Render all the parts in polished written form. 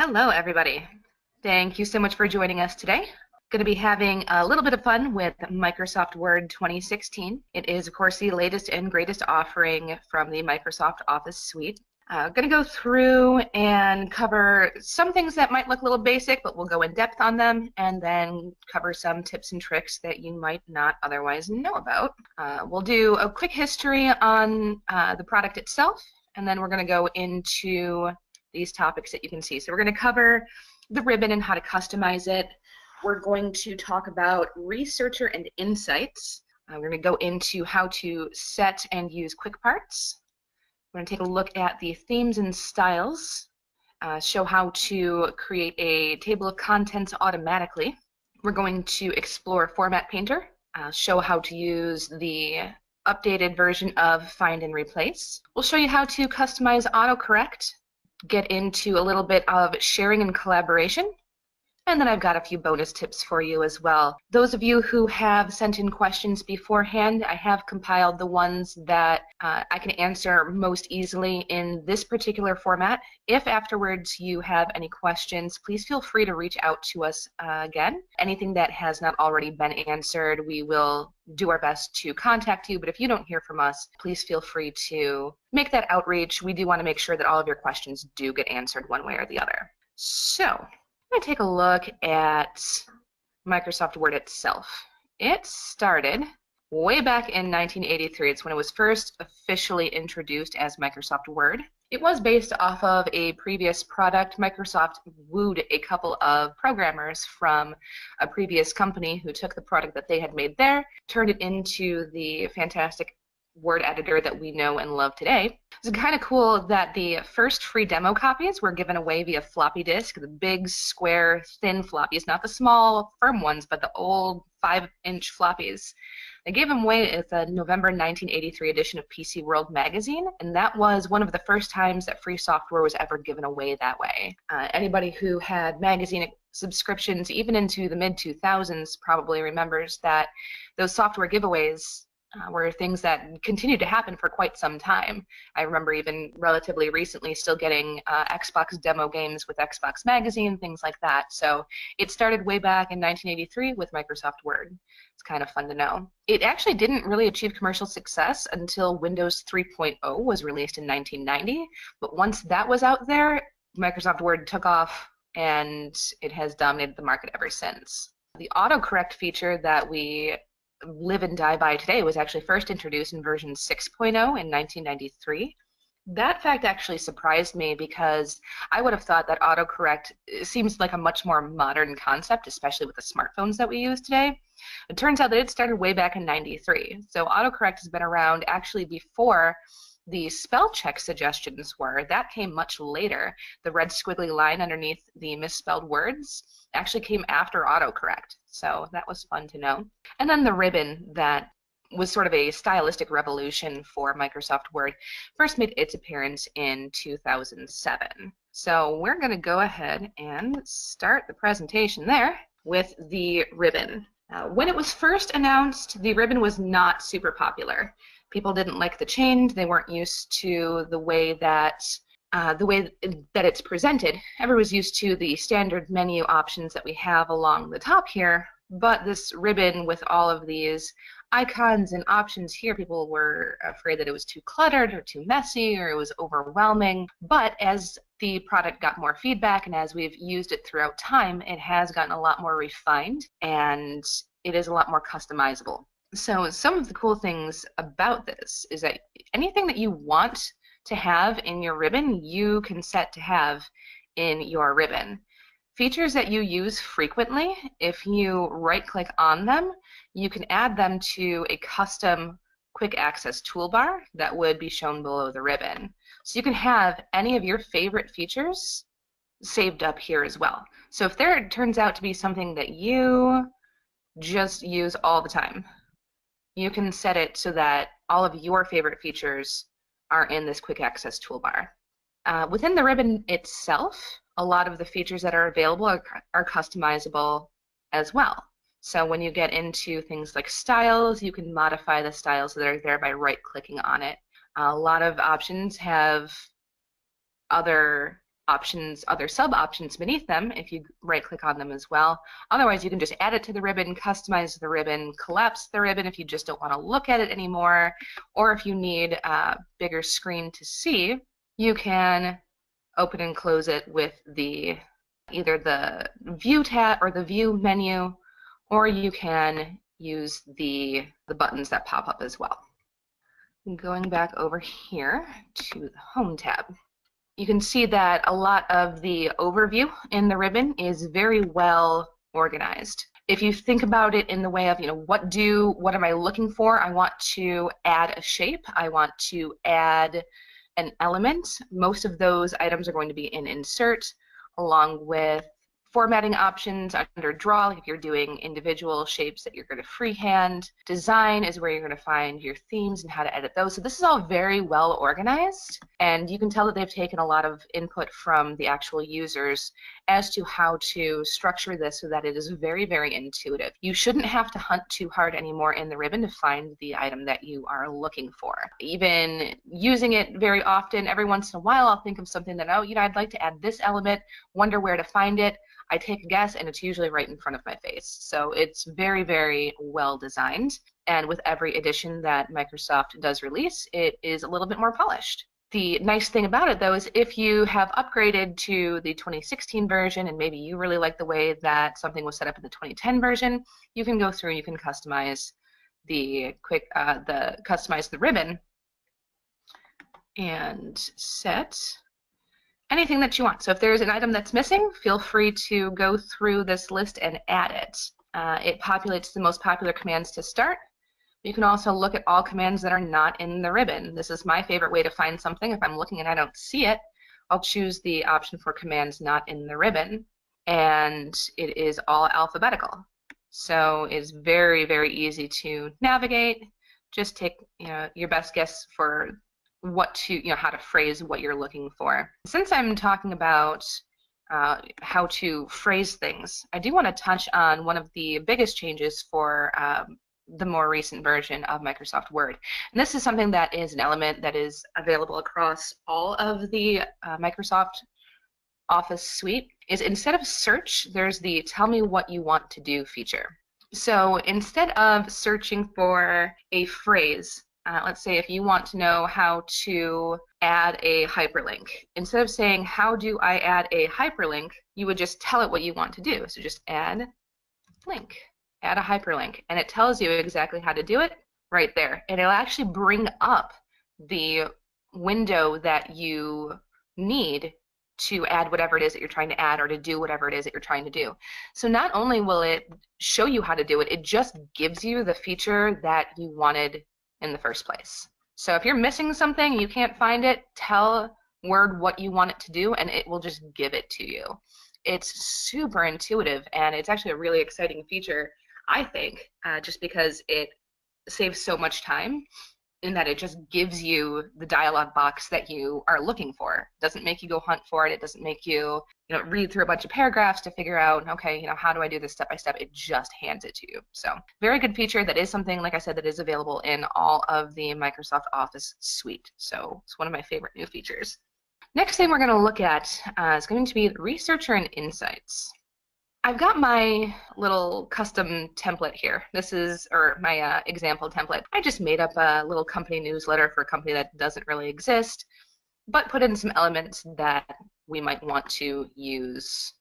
Hello, everybody. Thank you so much for joining us today. Going to be having a little bit of fun with Microsoft Word 2016. It is, of course, the latest and greatest offering from the Microsoft Office suite. Going to go through and cover some things that might look a little basic, but we'll go in depth on them, and then cover some tips and tricks that you might not otherwise know about. We'll do a quick history on the product itself, and then we're going to go into these topics that you can see. So we're going to cover the ribbon and how to customize it. We're going to talk about Researcher and Insights. We're going to go into how to set and use quick parts. We're going to take a look at the themes and styles, show how to create a table of contents automatically. We're going to explore Format Painter, show how to use the updated version of Find and Replace. We'll show you how to customize Autocorrect, get into a little bit of sharing and collaboration, and then I've got a few bonus tips for you as well. Those of you who have sent in questions beforehand, I have compiled the ones that I can answer most easily in this particular format. If afterwards you have any questions, please feel free to reach out to us again. Anything that has not already been answered, we will do our best to contact you, but if you don't hear from us, please feel free to make that outreach. We do want to make sure that all of your questions do get answered one way or the other. So, I'm going to take a look at Microsoft Word itself. It started way back in 1983. It's when it was first officially introduced as Microsoft Word. It was based off of a previous product. Microsoft wooed a couple of programmers from a previous company who took the product that they had made there, turned it into the fantastic Word editor that we know and love today. It's kind of cool that the first free demo copies were given away via floppy disk, the big, square, thin floppies, not the small, firm ones, but the old 5-inch floppies. They gave them away at the November 1983 edition of PC World magazine, and that was one of the first times that free software was ever given away that way. Anybody who had magazine subscriptions, even into the mid-2000s, probably remembers that those software giveaways were things that continued to happen for quite some time. I remember even relatively recently still getting Xbox demo games with Xbox Magazine, things like that. So it started way back in 1983 with Microsoft Word. It's kind of fun to know. It actually didn't really achieve commercial success until Windows 3.0 was released in 1990, but once that was out there, Microsoft Word took off and it has dominated the market ever since. The autocorrect feature that we live and die by today was actually first introduced in version 6.0 in 1993. That fact actually surprised me because I would have thought that autocorrect seems like a much more modern concept, especially with the smartphones that we use today. It turns out that it started way back in 93. So autocorrect has been around actually before the spell check suggestions were. That came much later. The red squiggly line underneath the misspelled words actually came after autocorrect. So that was fun to know. And then the ribbon that was sort of a stylistic revolution for Microsoft Word first made its appearance in 2007. So we're going to go ahead and start the presentation there with the ribbon. When it was first announced, the ribbon was not super popular. People didn't like the change. They weren't used to the way that it's presented. Everyone's used to the standard menu options that we have along the top here, but this ribbon with all of these icons and options here, people were afraid that it was too cluttered or too messy or it was overwhelming. But as the product got more feedback and as we've used it throughout time, it has gotten a lot more refined and it is a lot more customizable. So some of the cool things about this is that anything that you want to have in your ribbon, you can set to have in your ribbon. Features that you use frequently, if you right-click on them, you can add them to a custom quick access toolbar that would be shown below the ribbon. So you can have any of your favorite features saved up here as well. So if there turns out to be something that you just use all the time, you can set it so that all of your favorite features are in this quick access toolbar. Within the ribbon itself, a lot of the features that are available are customizable as well. So when you get into things like styles, you can modify the styles that are there by right-clicking on it. A lot of options have other options, other sub options beneath them if you right click on them as well. Otherwise, you can just add it to the ribbon, customize the ribbon, collapse the ribbon if you just don't want to look at it anymore, or if you need a bigger screen to see, you can open and close it with the either the view tab or the view menu, or you can use the buttons that pop up as well. Going back over here to the Home tab, you can see that a lot of the overview in the ribbon is very well organized. If you think about it in the way of, what am I looking for? I want to add a shape. I want to add an element. Most of those items are going to be in Insert, along with formatting options under Draw if you're doing individual shapes that you're going to freehand. Design is where you're going to find your themes and how to edit those. So this is all very well organized, and you can tell that they've taken a lot of input from the actual users as to how to structure this so that it is very, very intuitive. You shouldn't have to hunt too hard anymore in the ribbon to find the item that you are looking for. Even using it very often, every once in a while, I'll think of something that, I'd like to add this element, wonder where to find it. I take a guess, and it's usually right in front of my face. So it's very, very well designed. And with every edition that Microsoft does release, it is a little bit more polished. The nice thing about it, though, is if you have upgraded to the 2016 version and maybe you really like the way that something was set up in the 2010 version, you can go through and you can customize the ribbon and set anything that you want. So if there's an item that's missing, feel free to go through this list and add it. It populates the most popular commands to start. You can also look at all commands that are not in the ribbon. This is my favorite way to find something. If I'm looking and I don't see it, I'll choose the option for commands not in the ribbon, and it is all alphabetical. So it's very, very easy to navigate. Just take your best guess for how to phrase what you're looking for. Since I'm talking about how to phrase things, I do want to touch on one of the biggest changes for the more recent version of Microsoft Word. And this is something that is an element that is available across all of the Microsoft Office suite, is instead of search, there's the tell me what you want to do feature. So instead of searching for a phrase, let's say if you want to know how to add a hyperlink, instead of saying, how do I add a hyperlink, you would just tell it what you want to do. So just add link, add a hyperlink, and it tells you exactly how to do it right there. And it'll actually bring up the window that you need to add whatever it is that you're trying to add or to do whatever it is that you're trying to do. So not only will it show you how to do it, it just gives you the feature that you wanted in the first place. So if you're missing something, you can't find it, tell Word what you want it to do, and it will just give it to you. It's super intuitive, and it's actually a really exciting feature, I think, just because it saves so much time in that it just gives you the dialog box that you are looking for. It doesn't make you go hunt for it. It doesn't make you, read through a bunch of paragraphs to figure out, okay, how do I do this step by step? It just hands it to you. So very good feature. That is something, like I said, that is available in all of the Microsoft Office suite. So it's one of my favorite new features. Next thing we're going to look at is going to be Researcher and Insights. I've got my little custom template here. This is, or my example template. I just made up a little company newsletter for a company that doesn't really exist, but put in some elements that we might want to use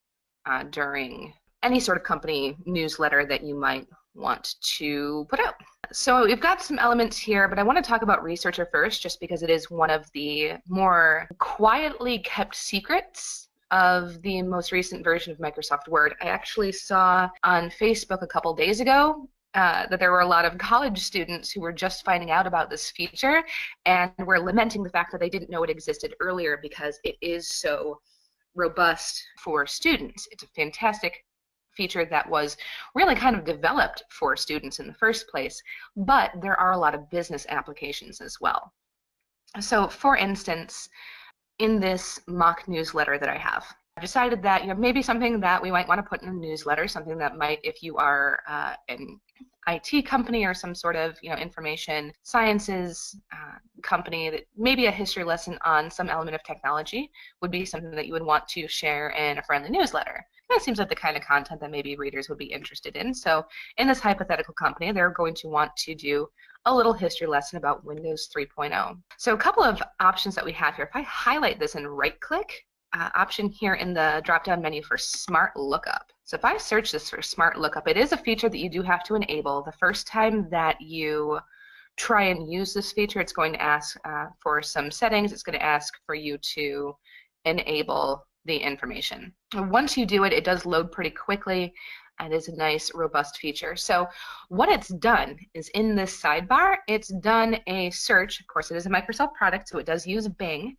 during any sort of company newsletter that you might want to put out. So we've got some elements here, but I want to talk about Researcher first, just because it is one of the more quietly kept secrets of the most recent version of Microsoft Word. I actually saw on Facebook a couple days ago that there were a lot of college students who were just finding out about this feature and were lamenting the fact that they didn't know it existed earlier because it is so robust for students. It's a fantastic feature that was really kind of developed for students in the first place, but there are a lot of business applications as well. So for instance, in this mock newsletter that I have, I've decided that maybe something that we might want to put in a newsletter, something that might, if you are an IT company or some sort of information sciences company, that maybe a history lesson on some element of technology would be something that you would want to share in a friendly newsletter. That seems like the kind of content that maybe readers would be interested in. So in this hypothetical company, they're going to want to do a little history lesson about Windows 3.0. So a couple of options that we have here. If I highlight this and right-click, option here in the drop-down menu for Smart Lookup. So if I search this for Smart Lookup, it is a feature that you do have to enable. The first time that you try and use this feature, it's going to ask for some settings. It's going to ask for you to enable the information. Once you do it, it does load pretty quickly, and is a nice, robust feature. So what it's done is in this sidebar, it's done a search. Of course, it is a Microsoft product, so it does use Bing.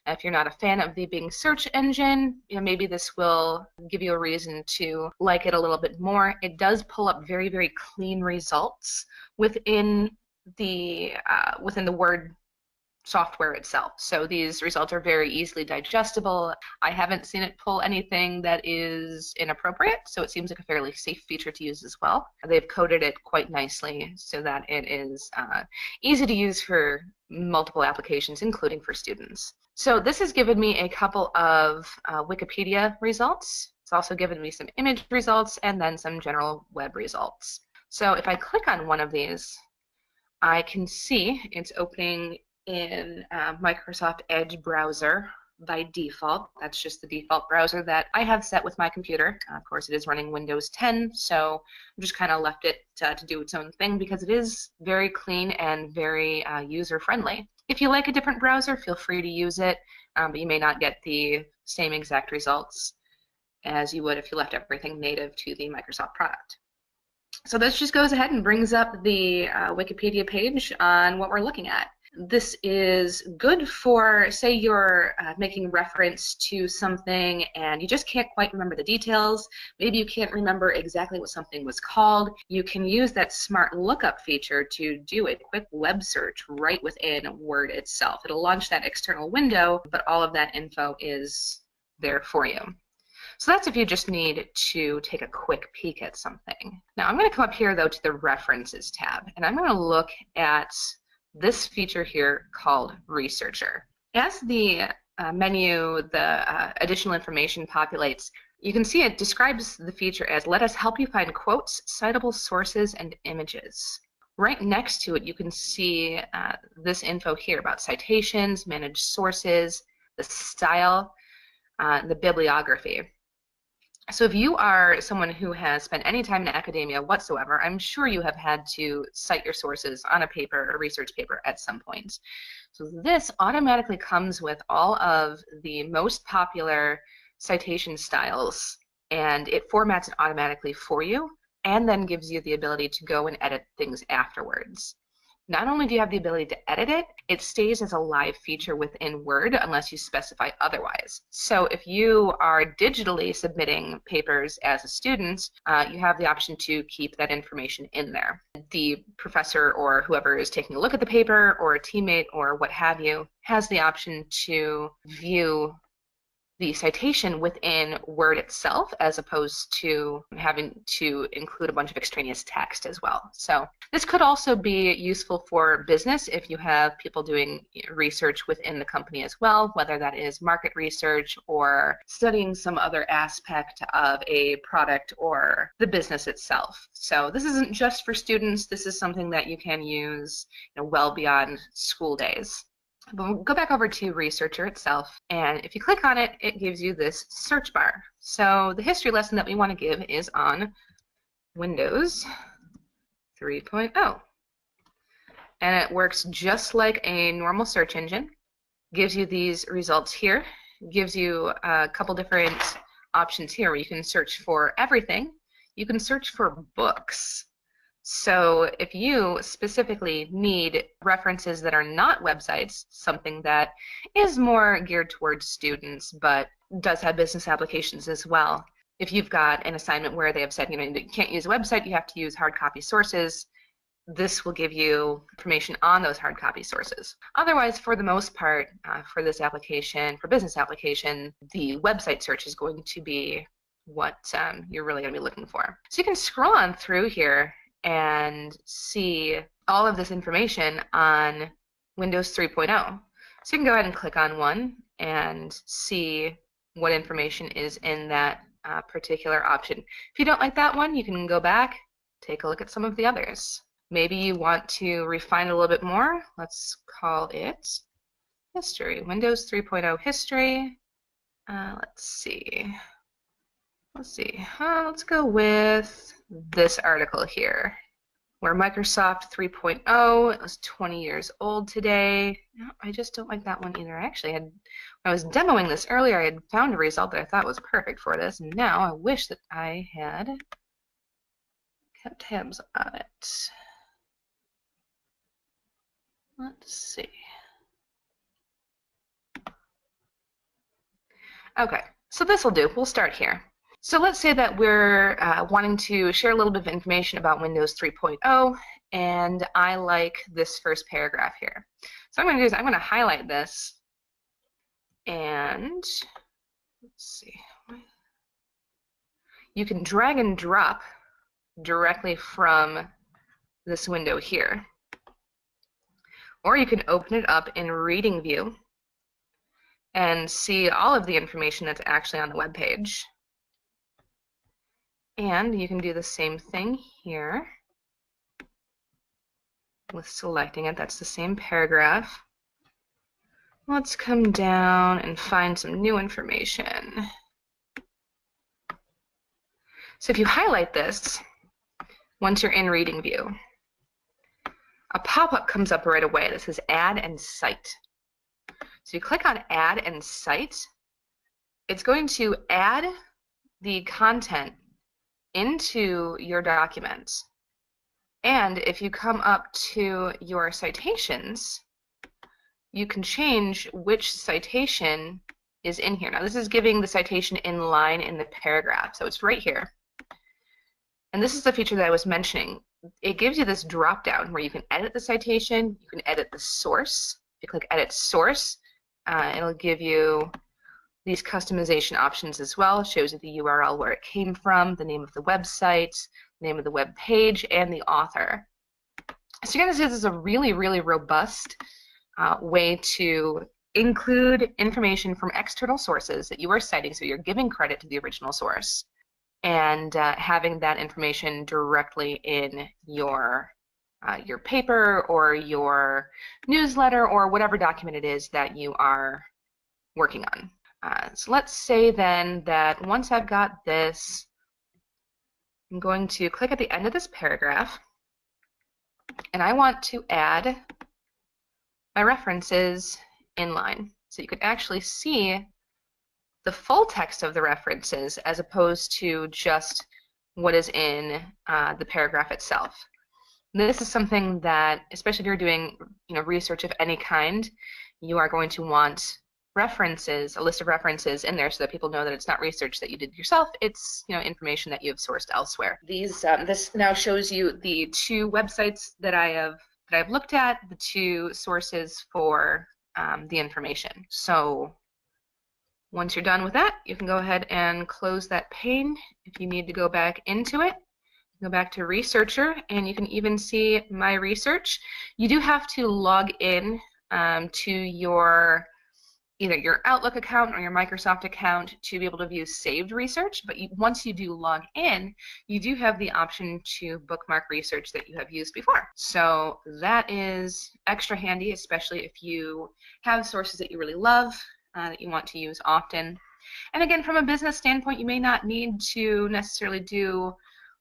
If you're not a fan of the Bing search engine, maybe this will give you a reason to like it a little bit more. It does pull up very, very clean results within the Word software itself. So these results are very easily digestible. I haven't seen it pull anything that is inappropriate, so it seems like a fairly safe feature to use as well. They've coded it quite nicely so that it is easy to use for multiple applications, including for students. So this has given me a couple of Wikipedia results. It's also given me some image results and then some general web results. So if I click on one of these, I can see it's opening in Microsoft Edge browser by default. That's just the default browser that I have set with my computer. Of course, it is running Windows 10, so I'm just kind of left it to do its own thing because it is very clean and very user-friendly. If you like a different browser, feel free to use it, but you may not get the same exact results as you would if you left everything native to the Microsoft product. So this just goes ahead and brings up the Wikipedia page on what we're looking at. This is good for, say you're making reference to something and you just can't quite remember the details. Maybe you can't remember exactly what something was called. You can use that Smart Lookup feature to do a quick web search right within Word itself. It'll launch that external window, but all of that info is there for you. So that's if you just need to take a quick peek at something. Now I'm going to come up here though to the References tab, and I'm going to look at this feature here called Researcher. As the menu, the additional information populates, you can see it describes the feature as let us help you find quotes, citable sources, and images. Right next to it, you can see this info here about citations, managed sources, the style, the bibliography. So if you are someone who has spent any time in academia whatsoever, I'm sure you have had to cite your sources on a paper or research paper at some point. So this automatically comes with all of the most popular citation styles, and it formats it automatically for you and then gives you the ability to go and edit things afterwards. Not only do you have the ability to edit it, it stays as a live feature within Word unless you specify otherwise. So if you are digitally submitting papers as a student, you have the option to keep that information in there. The professor or whoever is taking a look at the paper or a teammate or what have you has the option to view the citation within Word itself as opposed to having to include a bunch of extraneous text as well. So this could also be useful for business if you have people doing research within the company as well, whether that is market research or studying some other aspect of a product or the business itself. So this isn't just for students. This is something that you can use well beyond school days. But we'll go back over to Researcher itself, and if you click on it, it gives you this search bar. So the history lesson that we want to give is on Windows 3.0. And it works just like a normal search engine. Gives you these results here. Gives you a couple different options here where you can search for everything. You can search for books. So if you specifically need references that are not websites, something that is more geared towards students but does have business applications as well, if you've got an assignment where they have said, you can't use a website, you have to use hard copy sources, this will give you information on those hard copy sources. Otherwise, for the most part, for this application, for business application, the website search is going to be what you're really going to be looking for. So you can scroll on through here and see all of this information on Windows 3.0. So you can go ahead and click on one and see what information is in that particular option. If you don't like that one, you can go back, take a look at some of the others. Maybe you want to refine it a little bit more. Let's call it History, Windows 3.0 History. Let's see. Let's go with this article here, where Microsoft 3.0 was 20 years old today. No, I just don't like that one either. I actually had, when I was demoing this earlier, I had found a result that I thought was perfect for this, and now I wish that I had kept tabs on it. Let's see. Okay, so this will do. We'll start here. So let's say that we're wanting to share a little bit of information about Windows 3.0, and I like this first paragraph here. So what I'm going to do is I'm going to highlight this, and let's see. You can drag and drop directly from this window here, or you can open it up in Reading View and see all of the information that's actually on the web page. And you can do the same thing here with selecting it. That's the same paragraph. Let's come down and find some new information. So if you highlight this, once you're in Reading View, a pop-up comes up right away that says Add and Cite. So you click on Add and Cite. It's going to add the content into your document. And if you come up to your citations, you can change which citation is in here. Now this is giving the citation in line in the paragraph, so it's right here. And this is the feature that I was mentioning. It gives you this drop down where you can edit the citation, you can edit the source. If you click Edit Source, it'll give you these customization options as well. It shows you the URL where it came from, the name of the website, the name of the web page, and the author. So you're going to see this is a really, really robust way to include information from external sources that you are citing, so you're giving credit to the original source, and having that information directly in your paper or your newsletter or whatever document it is that you are working on. So let's say then that once I've got this, I'm going to click at the end of this paragraph, and I want to add my references inline. So you can actually see the full text of the references as opposed to just what is in the paragraph itself. This is something that, especially if you're doing research of any kind, you are going to want references, a list of references in there so that people know that it's not research that you did yourself, it's information that you have sourced elsewhere. These this now shows you the two websites that I've looked at, the two sources for the information. So once you're done with that, you can go ahead and close that pane. If you need to go back into it, go back to Researcher, and you can even see my research. You do have to log in to your either your Outlook account or your Microsoft account to be able to view saved research, but once you do log in, you do have the option to bookmark research that you have used before. So that is extra handy, especially if you have sources that you really love, that you want to use often. And again, from a business standpoint, you may not need to necessarily do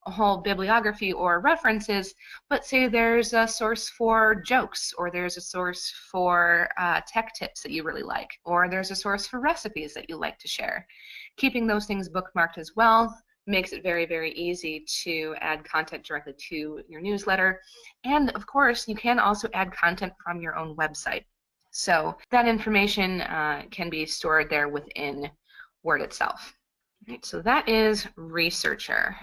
a whole bibliography or references, but say there's a source for jokes, or there's a source for tech tips that you really like, or there's a source for recipes that you like to share. Keeping those things bookmarked as well makes it very, very easy to add content directly to your newsletter. And of course, you can also add content from your own website. So that information can be stored there within Word itself. Right, so that is Researcher.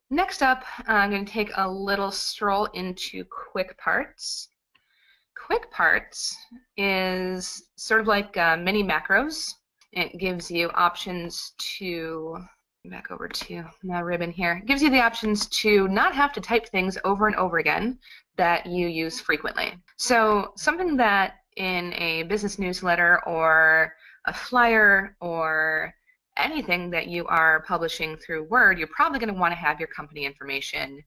Next up, I'm going to take a little stroll into Quick Parts. Quick Parts is sort of like mini macros. It gives you options to Back over to my ribbon here. It gives you the options to not have to type things over and over again that you use frequently. So something that in a business newsletter or a flyer or anything that you are publishing through Word, you're probably going to want to have your company information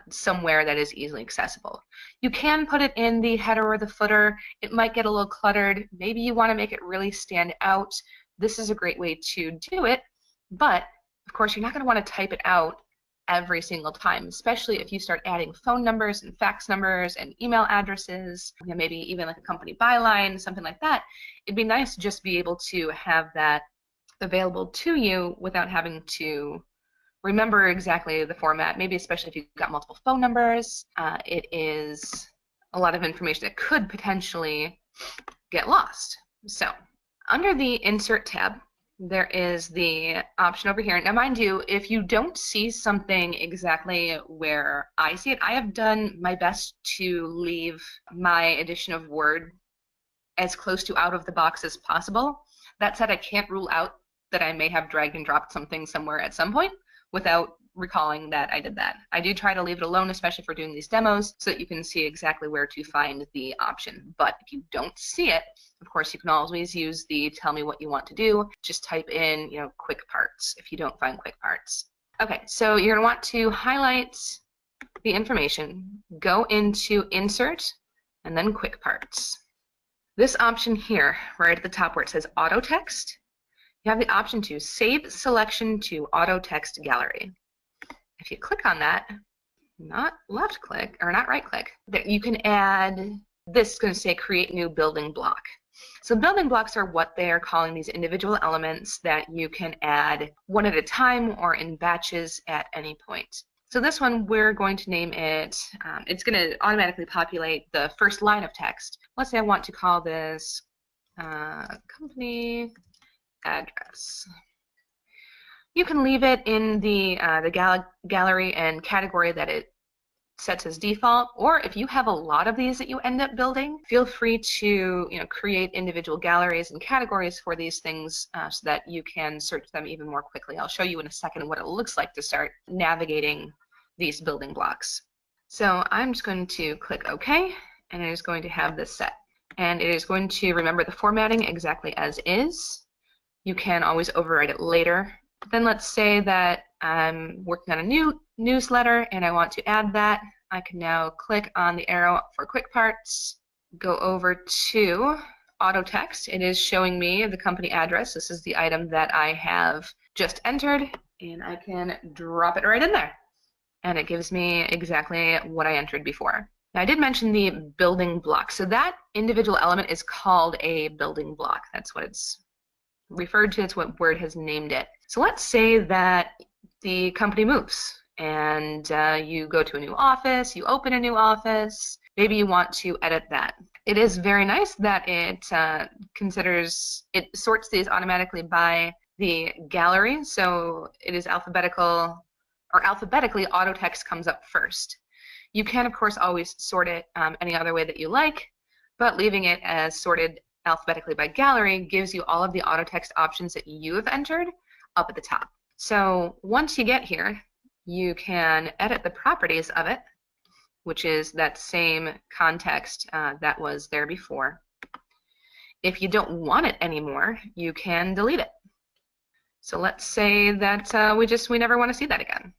somewhere that is easily accessible. You can put it in the header or the footer. It might get a little cluttered. Maybe you want to make it really stand out. This is a great way to do it, but of course you're not going to want to type it out every single time, especially if you start adding phone numbers and fax numbers and email addresses, maybe even like a company byline, something like that. It'd be nice to just be able to have that available to you without having to remember exactly the format, maybe especially if you've got multiple phone numbers. It is a lot of information that could potentially get lost. So under the Insert tab, there is the option over here. Now, mind you, if you don't see something exactly where I see it, I have done my best to leave my edition of Word as close to out of the box as possible. That said, I can't rule out that I may have dragged and dropped something somewhere at some point without recalling that I did that. I do try to leave it alone, especially for doing these demos, so that you can see exactly where to find the option. But if you don't see it, of course, you can always use the tell me what you want to do. Just type in, quick parts if you don't find quick parts. Okay, so you're going to want to highlight the information, go into Insert, and then Quick Parts. This option here, right at the top where it says Auto Text, you have the option to save selection to Auto Text Gallery. If you click on that, not left click, or not right click, that you can add, this is going to say create new building block. So building blocks are what they are calling these individual elements that you can add one at a time or in batches at any point. So this one, we're going to name it, it's going to automatically populate the first line of text. Let's say I want to call this company address. You can leave it in the gallery and category that it sets as default, or if you have a lot of these that you end up building, feel free to create individual galleries and categories for these things so that you can search them even more quickly. I'll show you in a second what it looks like to start navigating these building blocks. So I'm just going to click OK, and it is going to have this set. And it is going to remember the formatting exactly as is. You can always overwrite it later. Then let's say that I'm working on a new newsletter and I want to add that. I can now click on the arrow for quick parts, go over to auto text. It is showing me the company address. This is the item that I have just entered, and I can drop it right in there. And it gives me exactly what I entered before. Now, I did mention the building block. So that individual element is called a building block. That's what it's referred to. It's what Word has named it. So let's say that the company moves and you go to a new office, you open a new office, maybe you want to edit that. It is very nice that it sorts these automatically by the gallery, so it is alphabetical, or alphabetically auto text comes up first. You can of course always sort it any other way that you like, but leaving it as sorted alphabetically by gallery gives you all of the auto text options that you have entered up at the top. So once you get here, you can edit the properties of it, which is that same context that was there before. If you don't want it anymore, you can delete it. So let's say that we never want to see that again.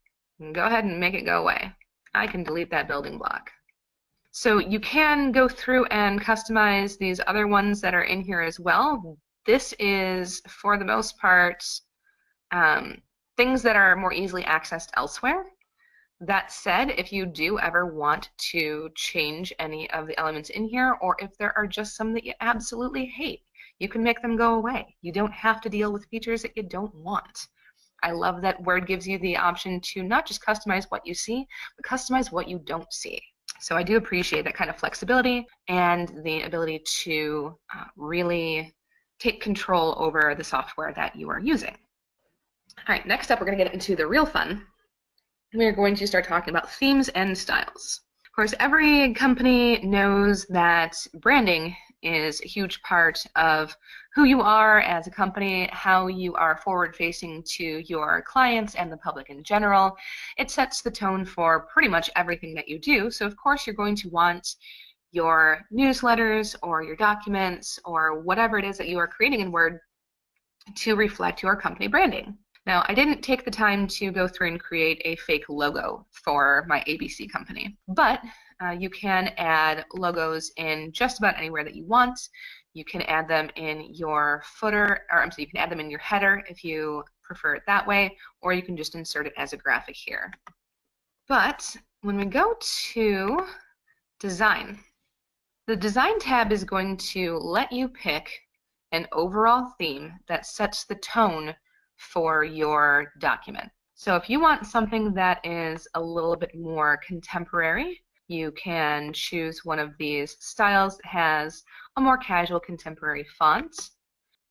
Go ahead and make it go away. I can delete that building block. So you can go through and customize these other ones that are in here as well. This is, for the most part, things that are more easily accessed elsewhere. That said, if you do ever want to change any of the elements in here, or if there are just some that you absolutely hate, you can make them go away. You don't have to deal with features that you don't want. I love that Word gives you the option to not just customize what you see, but customize what you don't see. So I do appreciate that kind of flexibility and the ability to really take control over the software that you are using. All right, next up, we're going to get into the real fun. We're going to start talking about themes and styles. Of course, every company knows that branding is a huge part of who you are as a company, how you are forward-facing to your clients and the public in general. It sets the tone for pretty much everything that you do. So of course you're going to want your newsletters or your documents or whatever it is that you are creating in Word to reflect your company branding. Now, I didn't take the time to go through and create a fake logo for my ABC company, but you can add logos in just about anywhere that you want. You can add them in your footer, or I'm sorry, you can add them in your header if you prefer it that way, or you can just insert it as a graphic here. But when we go to Design, the Design tab is going to let you pick an overall theme that sets the tone for your document. So if you want something that is a little bit more contemporary, you can choose one of these styles that has a more casual contemporary font,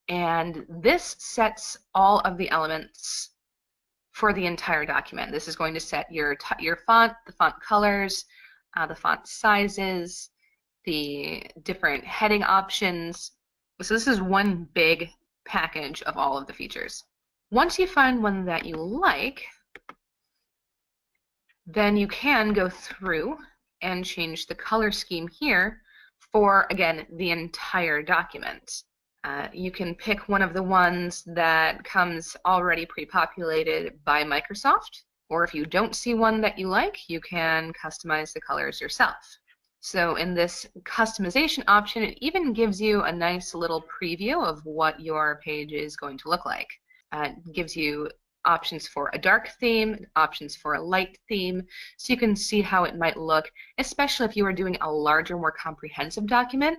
and this sets all of the elements for the entire document. This is going to set your font, the font colors, the font sizes, the different heading options. So this is one big package of all of the features. Once you find one that you like, then you can go through and change the color scheme here for, again, the entire document. You can pick one of the ones that comes already pre-populated by Microsoft, or if you don't see one that you like, you can customize the colors yourself. So in this customization option, it even gives you a nice little preview of what your page is going to look like. It gives you options for a dark theme, options for a light theme, so you can see how it might look, especially if you are doing a larger, more comprehensive document,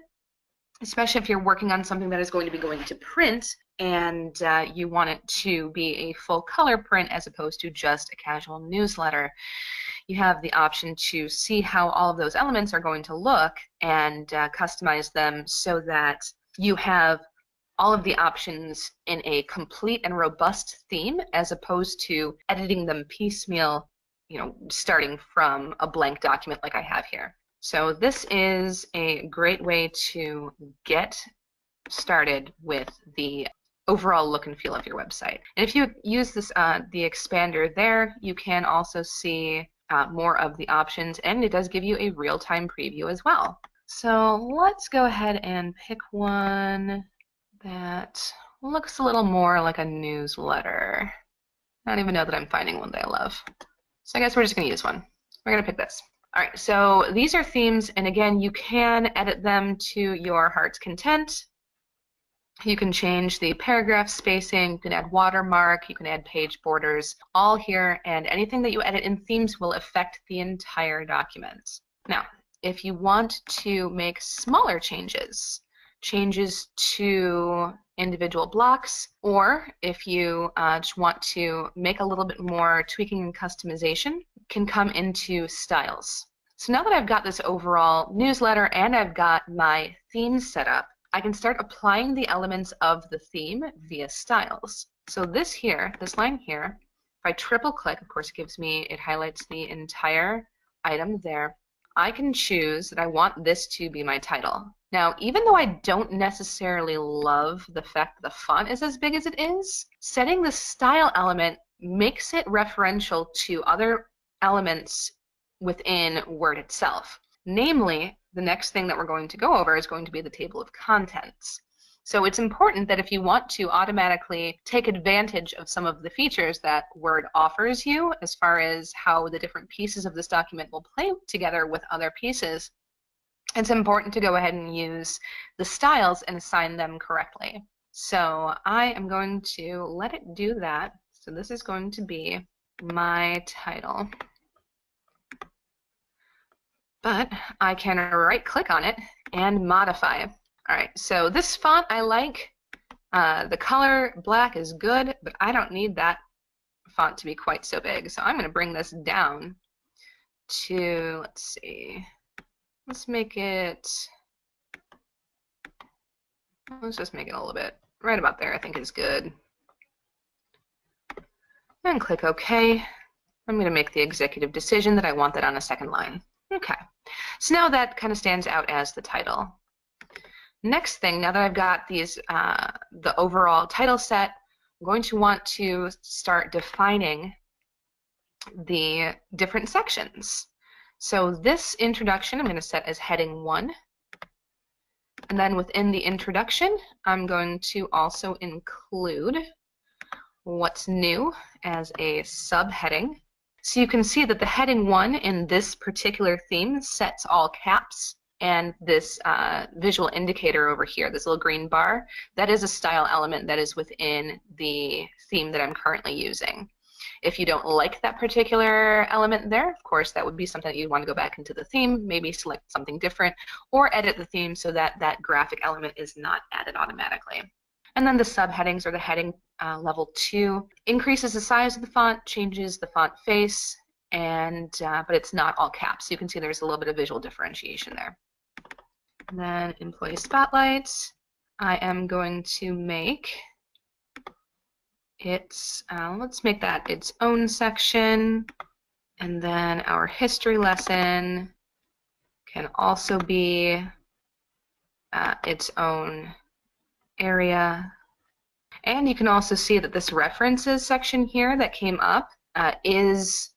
especially if you're working on something that is going to be going to print and you want it to be a full color print as opposed to just a casual newsletter. You have the option to see how all of those elements are going to look and customize them so that you have all of the options in a complete and robust theme as opposed to editing them piecemeal, starting from a blank document like I have here. So this is a great way to get started with the overall look and feel of your website. And if you use this the expander there, you can also see more of the options, and it does give you a real-time preview as well. So let's go ahead and pick one that looks a little more like a newsletter. I don't even know that I'm finding one that I love. So I guess we're just going to use one. We're going to pick this. All right, so these are themes, and again, you can edit them to your heart's content. You can change the paragraph spacing, you can add watermark, you can add page borders, all here, and anything that you edit in themes will affect the entire document. Now, if you want to make smaller changes to individual blocks, or if you just want to make a little bit more tweaking and customization, can come into styles. So now that I've got this overall newsletter and I've got my themes set up, I can start applying the elements of the theme via styles. So this line here, if I triple click, of course it highlights the entire item there. I can choose that I want this to be my title. Now, even though I don't necessarily love the fact that the font is as big as it is, setting the style element makes it referential to other elements within Word itself. Namely, the next thing that we're going to go over is going to be the table of contents. So it's important that if you want to automatically take advantage of some of the features that Word offers you as far as how the different pieces of this document will play together with other pieces, it's important to go ahead and use the styles and assign them correctly. So I am going to let it do that. So this is going to be my title. But I can right click on it and modify. All right, so this font I like. The color black is good, but I don't need that font to be quite so big. So I'm going to bring this down to, let's see, let's just make it a little bit, right about there I think is good. And click OK. I'm going to make the executive decision that I want that on a second line. Okay, so now that kind of stands out as the title. Next thing, now that I've got these, the overall title set, I'm going to want to start defining the different sections. So this introduction I'm going to set as heading 1. And then within the introduction, I'm going to also include what's new as a subheading. So you can see that the heading 1 in this particular theme sets all caps, and this visual indicator over here, this little green bar, that is a style element that is within the theme that I'm currently using. If you don't like that particular element there, of course, that would be something that you'd want to go back into the theme, maybe select something different, or edit the theme so that that graphic element is not added automatically. And then the subheadings, or the heading level 2, increases the size of the font, changes the font face, and but it's not all caps. So you can see there's a little bit of visual differentiation there. And then employee spotlight, I am going to make it's, let's make that its own section, and then our history lesson can also be its own area. And you can also see that this references section here that came up is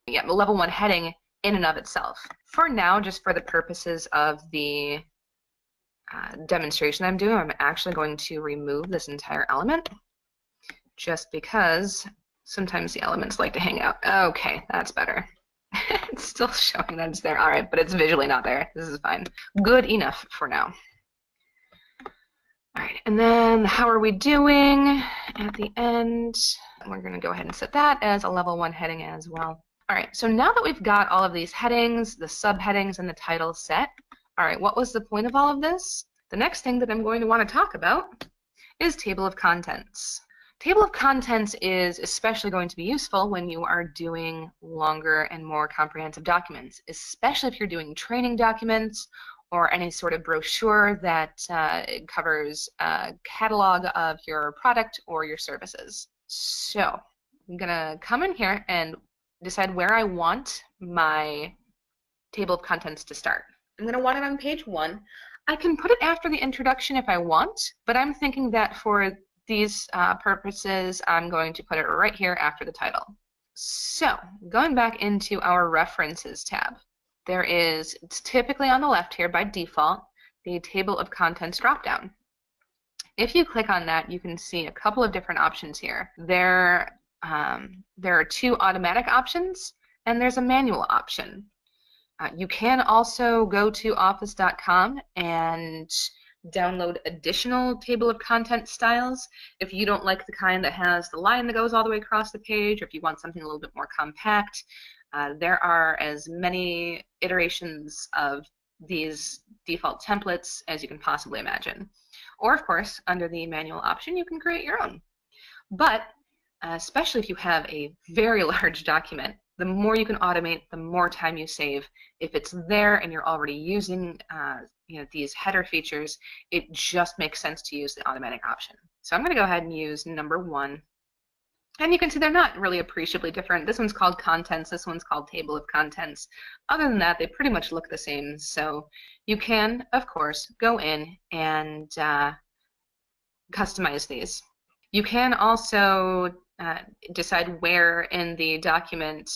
the level 1 heading in and of itself. For now, just for the purposes of the demonstration I'm doing, I'm actually going to remove this entire element, just because sometimes the elements like to hang out. Okay, that's better. It's still showing that it's there. All right, but it's visually not there. This is fine. Good enough for now. All right, and then how are we doing at the end? We're going to go ahead and set that as a level 1 heading as well. All right, so now that we've got all of these headings, the subheadings, and the title set, all right, what was the point of all of this? The next thing that I'm going to want to talk about is table of contents. Table of contents is especially going to be useful when you are doing longer and more comprehensive documents, especially if you're doing training documents or any sort of brochure that covers a catalog of your product or your services. So I'm going to come in here and decide where I want my table of contents to start. I'm going to want it on page 1. I can put it after the introduction if I want, but I'm thinking that for these purposes, I'm going to put it right here after the title. So going back into our references tab, there is, it's typically on the left here by default, the table of contents dropdown. If you click on that, you can see a couple of different options here. There are 2 automatic options, and there's a manual option. You can also go to office.com and download additional table of content styles if you don't like the kind that has the line that goes all the way across the page, or if you want something a little bit more compact. There are as many iterations of these default templates as you can possibly imagine. Or of course, under the manual option, you can create your own. But especially if you have a very large document, the more you can automate, the more time you save. If it's there and you're already using these header features, it just makes sense to use the automatic option. So I'm going to go ahead and use number 1. And you can see they're not really appreciably different. This one's called contents, this one's called table of contents. Other than that, they pretty much look the same. So you can, of course, go in and customize these. You can also decide where in the document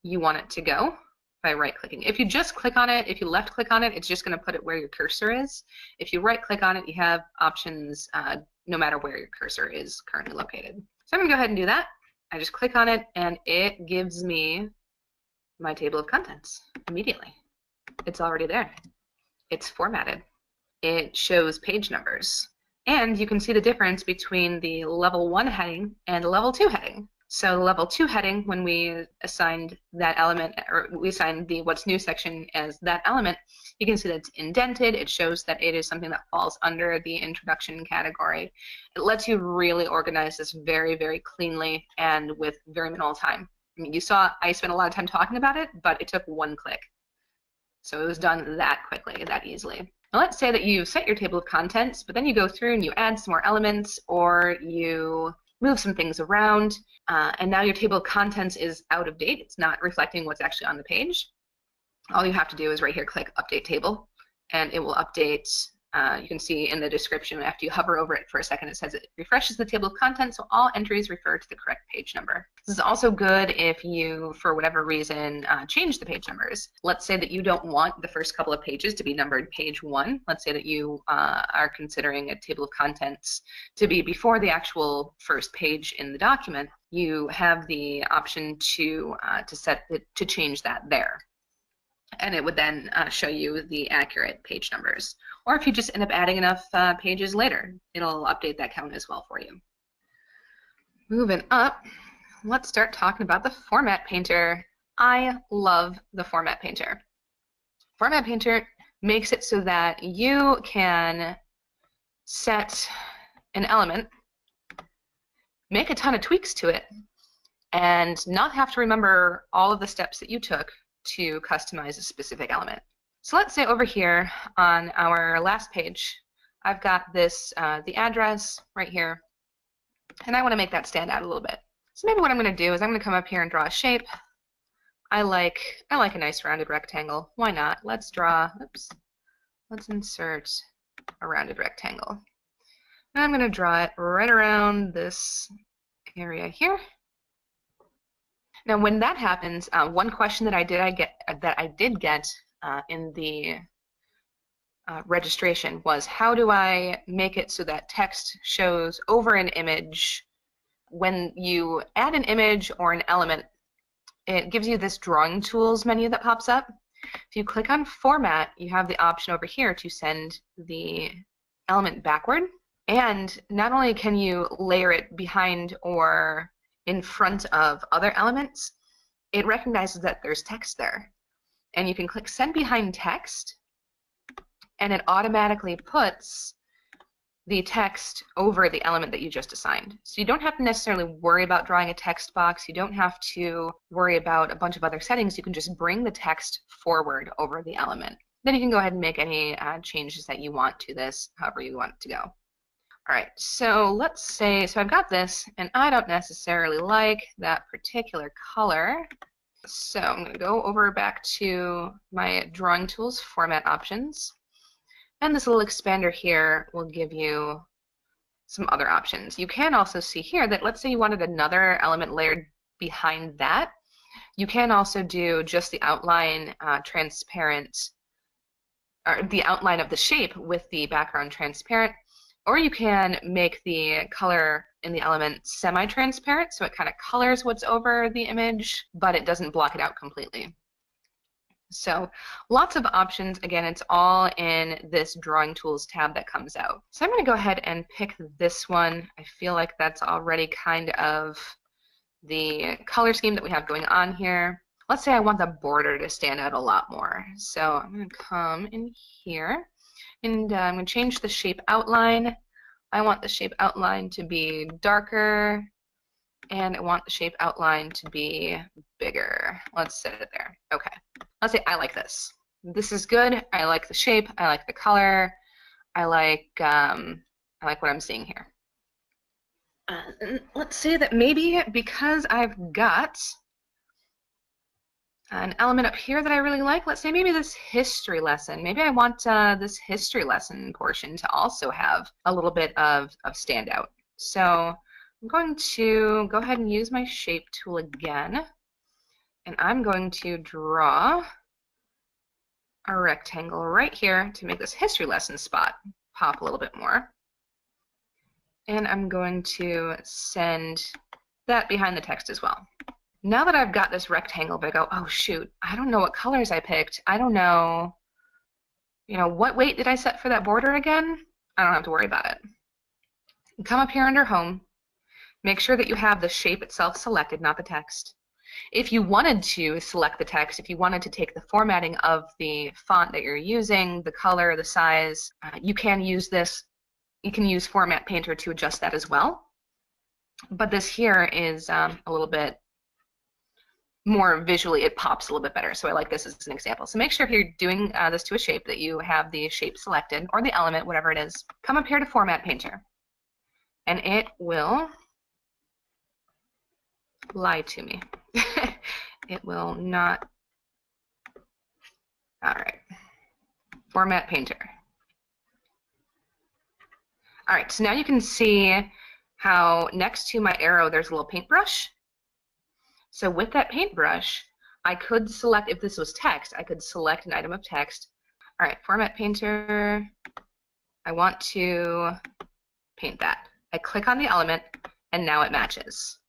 you want it to go by right-clicking. If you just click on it, if you left-click on it, it's just going to put it where your cursor is. If you right-click on it, you have options no matter where your cursor is currently located. So I'm going to go ahead and do that. I just click on it, and it gives me my table of contents immediately. It's already there. It's formatted. It shows page numbers. And you can see the difference between the level 1 heading and the level 2 heading. So the level 2 heading, when we assigned that element, or we assigned the what's new section as that element, you can see that it's indented. It shows that it is something that falls under the introduction category. It lets you really organize this very, very cleanly and with very minimal time. I mean, you saw I spent a lot of time talking about it, but it took 1 click. So it was done that quickly, that easily. Now let's say that you've set your table of contents, but then you go through and you add some more elements, or you move some things around, and now your table of contents is out of date. It's not reflecting what's actually on the page. All you have to do is right here click Update Table, and it will update you can see in the description, after you hover over it for a second, it says it refreshes the table of contents, so all entries refer to the correct page number. This is also good if you, for whatever reason, change the page numbers. Let's say that you don't want the first couple of pages to be numbered page 1. Let's say that you are considering a table of contents to be before the actual first page in the document. You have the option to change that there. And it would then show you the accurate page numbers. Or if you just end up adding enough pages later, it'll update that count as well for you. Moving up, let's start talking about the Format Painter. I love the Format Painter. Format Painter makes it so that you can set an element, make a ton of tweaks to it, and not have to remember all of the steps that you took to customize a specific element. So let's say over here on our last page, I've got this, the address right here, and I want to make that stand out a little bit. So maybe what I'm going to do is I'm going to come up here and draw a shape. I like a nice rounded rectangle. Why not? Let's insert a rounded rectangle. And I'm going to draw it right around this area here. Now, when that happens, one question that I did get in the registration was, how do I make it so that text shows over an image? When you add an image or an element, it gives you this drawing tools menu that pops up. If you click on Format, you have the option over here to send the element backward. And not only can you layer it behind or in front of other elements, it recognizes that there's text there. And you can click Send Behind Text, and it automatically puts the text over the element that you just assigned. So you don't have to necessarily worry about drawing a text box. You don't have to worry about a bunch of other settings. You can just bring the text forward over the element. Then you can go ahead and make any changes that you want to this, however you want it to go. All right, so let's say, so I've got this, and I don't necessarily like that particular color. So I'm going to go over back to my drawing tools format options. And this little expander here will give you some other options. You can also see here that, let's say you wanted another element layered behind that. You can also do just the outline transparent, or the outline of the shape with the background transparent. Or you can make the color in the element semi-transparent, so it kind of colors what's over the image, but it doesn't block it out completely. So lots of options. Again, it's all in this Drawing Tools tab that comes out. So I'm going to go ahead and pick this one. I feel like that's already kind of the color scheme that we have going on here. Let's say I want the border to stand out a lot more. So I'm going to come in here. And I'm going to change the shape outline. I want the shape outline to be darker, and I want the shape outline to be bigger. Let's set it there. Okay. Let's say I like this. This is good. I like the shape. I like the color. I like what I'm seeing here. Let's say that maybe because I've got an element up here that I really like, let's say maybe this history lesson. Maybe I want this history lesson portion to also have a little bit of standout. So I'm going to go ahead and use my shape tool again, and I'm going to draw a rectangle right here to make this history lesson spot pop a little bit more. And I'm going to send that behind the text as well. Now that I've got this rectangle, but I go, oh shoot, I don't know what colors I picked. I don't know, what weight did I set for that border again? I don't have to worry about it. Come up here under Home. Make sure that you have the shape itself selected, not the text. If you wanted to select the text, if you wanted to take the formatting of the font that you're using, the color, the size, you can use this. You can use Format Painter to adjust that as well. But this here is a little bit more visually, it pops a little bit better. So I like this as an example. So make sure if you're doing this to a shape that you have the shape selected, or the element, whatever it is. Come up here to Format Painter, and it will lie to me. It will not. All right. Format Painter. All right, so now you can see how next to my arrow there's a little paintbrush. So with that paintbrush, I could select, if this was text, I could select an item of text. All right, Format Painter, I want to paint that. I click on the element, and now it matches.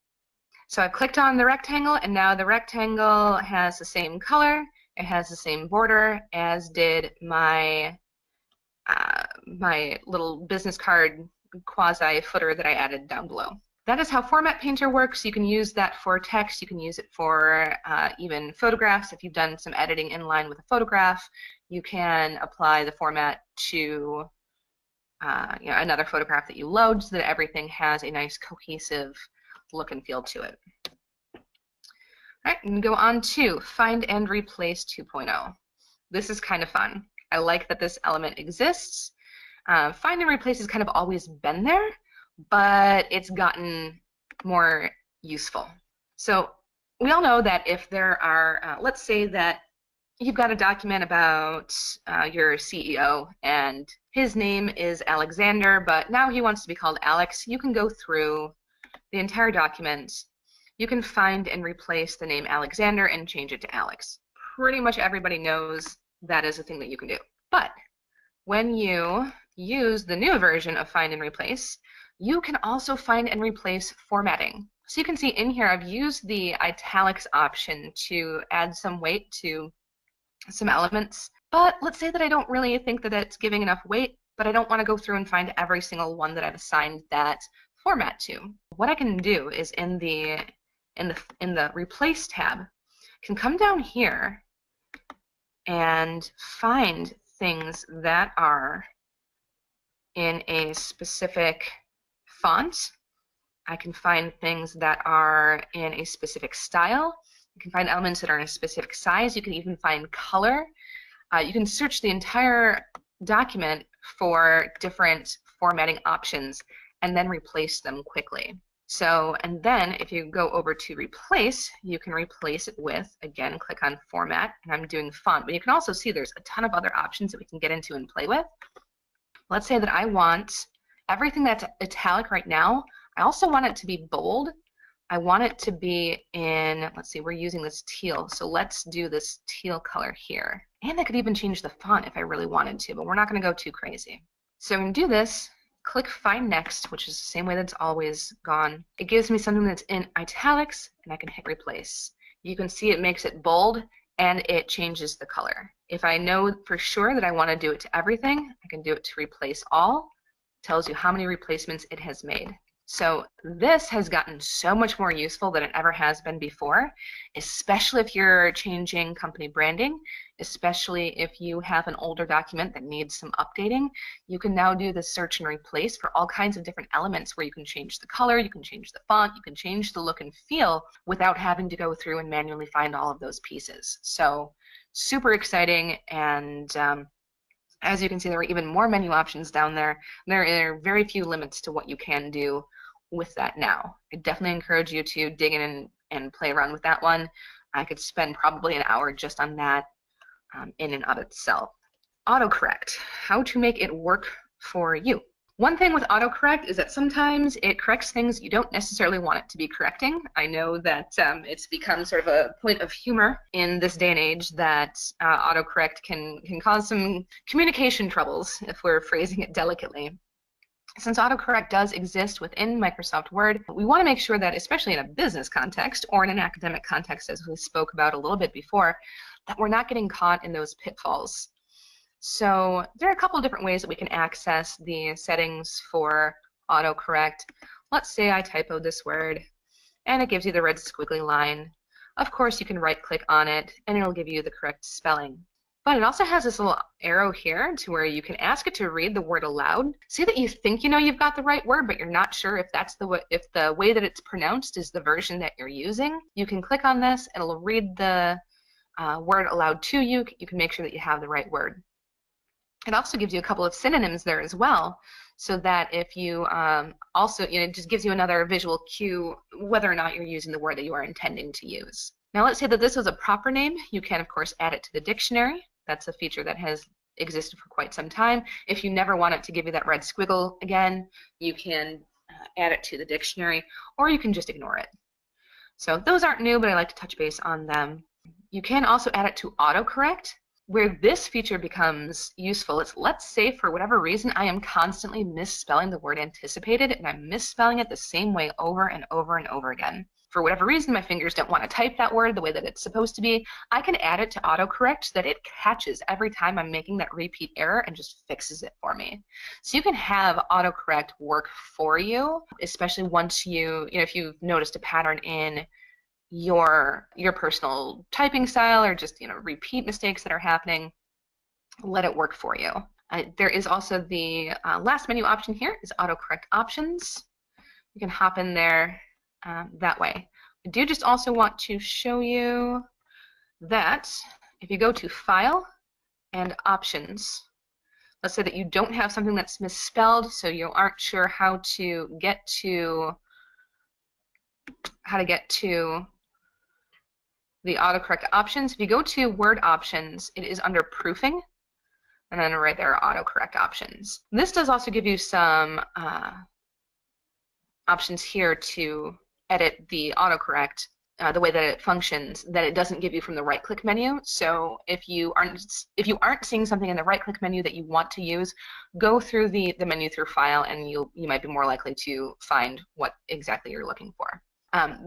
So I've clicked on the rectangle, and now the rectangle has the same color, it has the same border as did my my little business card quasi footer that I added down below. That is how Format Painter works. You can use that for text. You can use it for even photographs. If you've done some editing in line with a photograph, you can apply the format to another photograph that you load so that everything has a nice cohesive look and feel to it. All right, and go on to Find and Replace 2.0. This is kind of fun. I like that this element exists. Find and Replace has kind of always been there, but it's gotten more useful. So we all know that if there are, let's say that you've got a document about your CEO and his name is Alexander, but now he wants to be called Alex, you can go through the entire document. You can find and replace the name Alexander and change it to Alex. Pretty much everybody knows that is a thing that you can do. But when you use the new version of Find and Replace, you can also find and replace formatting. So you can see in here I've used the italics option to add some weight to some elements. But let's say that I don't really think that it's giving enough weight, but I don't want to go through and find every single one that I've assigned that format to. What I can do is in the Replace tab, can come down here and find things that are in a specific font. I can find things that are in a specific style. You can find elements that are in a specific size. You can even find color. You can search the entire document for different formatting options and then replace them quickly. So, and then if you go over to replace, you can replace it with, again, click on format, and I'm doing font, but you can also see there's a ton of other options that we can get into and play with. Let's say that I want everything that's italic right now, I also want it to be bold. I want it to be in, let's see, we're using this teal, so let's do this teal color here. And I could even change the font if I really wanted to, but we're not gonna go too crazy. So I'm gonna do this, click Find Next, which is the same way that's always gone. It gives me something that's in italics, and I can hit Replace. You can see it makes it bold, and it changes the color. If I know for sure that I want to do it to everything, I can do it to Replace All. It tells you how many replacements it has made. So this has gotten so much more useful than it ever has been before, especially if you're changing company branding, especially if you have an older document that needs some updating. You can now do the search and replace for all kinds of different elements where you can change the color, you can change the font, you can change the look and feel without having to go through and manually find all of those pieces. So super exciting, and as you can see, there are even more menu options down there. There are very few limits to what you can do with that now. I definitely encourage you to dig in and play around with that one. I could spend probably an hour just on that in and of itself. Autocorrect, how to make it work for you. One thing with autocorrect is that sometimes it corrects things you don't necessarily want it to be correcting. I know that it's become sort of a point of humor in this day and age that autocorrect can cause some communication troubles, if we're phrasing it delicately. Since autocorrect does exist within Microsoft Word, we want to make sure that, especially in a business context or in an academic context, as we spoke about a little bit before, that we're not getting caught in those pitfalls. So there are a couple of different ways that we can access the settings for autocorrect. Let's say I typoed this word, and it gives you the red squiggly line. Of course, you can right-click on it, and it'll give you the correct spelling. But it also has this little arrow here to where you can ask it to read the word aloud. Say that you think you know you've got the right word, but you're not sure if that's the way that it's pronounced is the version that you're using. You can click on this, and it'll read the word aloud to you. You can make sure that you have the right word. It also gives you a couple of synonyms there as well, so that if you also, it just gives you another visual cue whether or not you're using the word that you are intending to use. Now let's say that this was a proper name. You can, of course, add it to the dictionary. That's a feature that has existed for quite some time. If you never want it to give you that red squiggle again, you can add it to the dictionary, or you can just ignore it. So those aren't new, but I like to touch base on them. You can also add it to autocorrect. Where this feature becomes useful is, let's say for whatever reason I am constantly misspelling the word anticipated, and I'm misspelling it the same way over and over and over again. For whatever reason, my fingers don't want to type that word the way that it's supposed to be. I can add it to autocorrect so that it catches every time I'm making that repeat error and just fixes it for me. So you can have autocorrect work for you, especially once if you've noticed a pattern in your personal typing style, or just repeat mistakes that are happening. Let it work for you. There is also the last menu option here is autocorrect options. You can hop in there that way. I do just also want to show you that if you go to File and Options, let's say that you don't have something that's misspelled, so you aren't sure how to get to the autocorrect options. If you go to Word Options, it is under Proofing, and then right there are autocorrect options. This does also give you some options here to edit the autocorrect the way that it functions, that it doesn't give you from the right-click menu. So if you aren't seeing something in the right-click menu that you want to use, go through the menu through File, and you might be more likely to find what exactly you're looking for.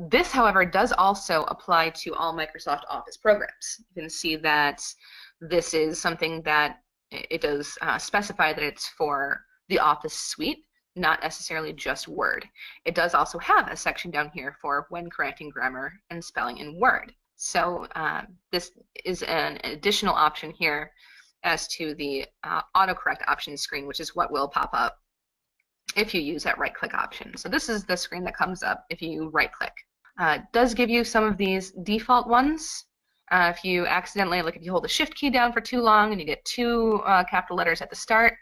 This, however, does also apply to all Microsoft Office programs. You can see that this is something that it does specify that it's for the Office suite, not necessarily just Word. It does also have a section down here for when correcting grammar and spelling in Word. So this is an additional option here as to the autocorrect options screen, which is what will pop up if you use that right-click option. So this is the screen that comes up if you right-click. It does give you some of these default ones. If you accidentally, if you hold the Shift key down for too long and you get two capital letters at the start,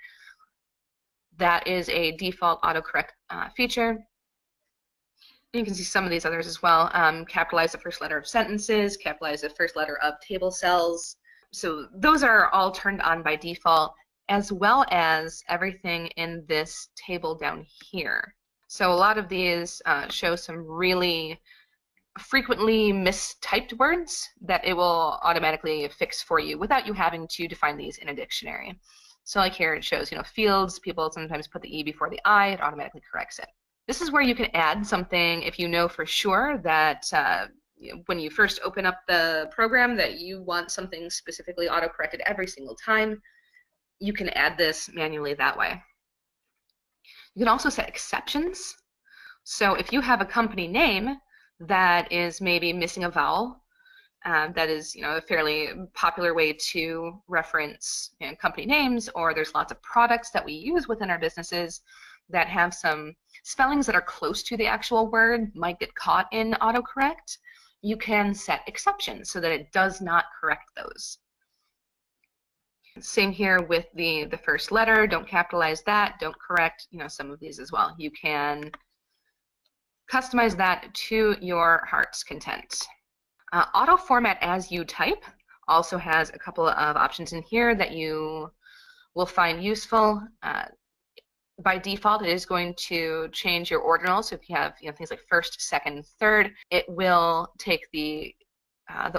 that is a default autocorrect feature. You can see some of these others as well. Capitalize the first letter of sentences, capitalize the first letter of table cells. So those are all turned on by default, as well as everything in this table down here. So a lot of these show some really frequently mistyped words that it will automatically fix for you without you having to define these in a dictionary. So like here it shows, fields, people sometimes put the E before the I, it automatically corrects it. This is where you can add something if you know for sure that when you first open up the program that you want something specifically auto-corrected every single time. You can add this manually that way. You can also set exceptions. So if you have a company name that is maybe missing a vowel, that is a fairly popular way to reference company names, or there's lots of products that we use within our businesses that have some spellings that are close to the actual word, might get caught in autocorrect, you can set exceptions so that it does not correct those. Same here with the first letter, don't capitalize that, don't correct some of these as well. You can customize that to your heart's content. Auto format as you type also has a couple of options in here that you will find useful. By default, it is going to change your ordinal. So if you have things like first, second, third, it will take the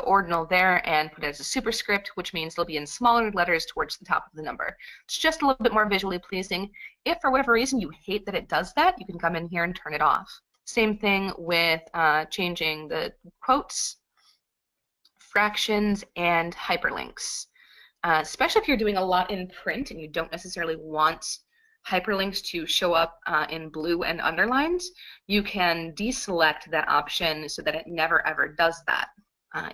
ordinal there and put it as a superscript, which means it'll be in smaller letters towards the top of the number. It's just a little bit more visually pleasing. If for whatever reason you hate that it does that, you can come in here and turn it off. Same thing with changing the quotes, fractions, and hyperlinks. Especially if you're doing a lot in print and you don't necessarily want hyperlinks to show up in blue and underlined, you can deselect that option so that it never ever does that.